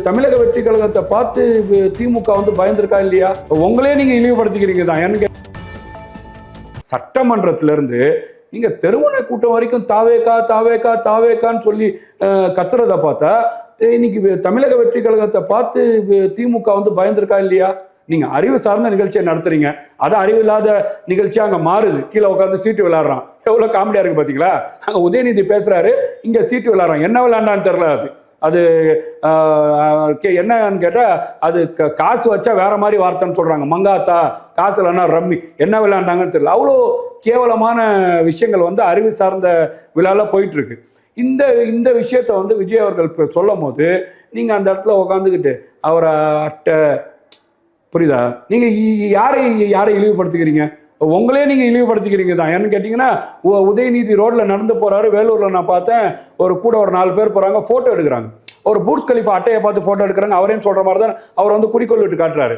தமிழக வெற்றி கழகத்தை பார்த்து திமுக வந்து பயந்துருக்கா இல்லையா? உங்களே நீங்க இழிவுபடுத்திக்கிறீங்க தான். எனக்கு சட்டமன்றத்திலிருந்து நீங்க தெருமுனை கூட்டம் வரைக்கும் தாவேக்கா தாவேக்கா தாவேக்கான்னு சொல்லி கத்துறதை பார்த்தா இன்னைக்கு தமிழக வெற்றி கழகத்தை பார்த்து திமுக வந்து பயந்துருக்கா இல்லையா? நீங்க அறிவு சார்ந்த நிகழ்ச்சியை நடத்துறீங்க, அது அறிவு இல்லாத நிகழ்ச்சியா அங்க மாறுது. கீழே உட்காந்து சீட்டு விளையாடுறான், எவ்வளவு காமெடியா இருக்கு பாத்தீங்களா? அங்க உதயநிதி பேசுறாரு, இங்க சீட்டு விளையாடுறான். என்ன விளையாண்டான்னு தெரியல. அது என்னன்னு கேட்டா அது காசு வச்சா வேற மாதிரி வார்த்தைன்னு சொல்றாங்க. மங்காத்தா, காசு இல்லைன்னா ரம்மி, என்ன விளையாண்டாங்கன்னு தெரியல. அவ்வளோ கேவலமான விஷயங்கள் வந்து அறிவு சார்ந்த விழால போயிட்டு இருக்கு. இந்த விஷயத்த வந்து விஜய் அவர்கள் சொல்லும் போது நீங்க அந்த இடத்துல உட்காந்துக்கிட்டு அவரை அட்டை, புரியுதா? நீங்க யாரை இழிவுபடுத்திக்கிறீங்க? உங்களே நீங்க இழிவுபடுத்திக்கிறீங்க தான். ஏன்னு கேட்டீங்கன்னா, உதயநிதி ரோட்ல நடந்து போறாரு. வேலூர்ல நான் பார்த்தேன், ஒரு 4 பேர் போறாங்க, போட்டோ எடுக்கிறாங்க. ஒரு பூர்ஜ் கலிஃபா அட்டையை பார்த்து போட்டோ எடுக்கிறாங்க. அவரேன்னு சொல்ற மாதிரி தான் அவர் வந்து குறிக்கோள் விட்டு காட்டுறாரு.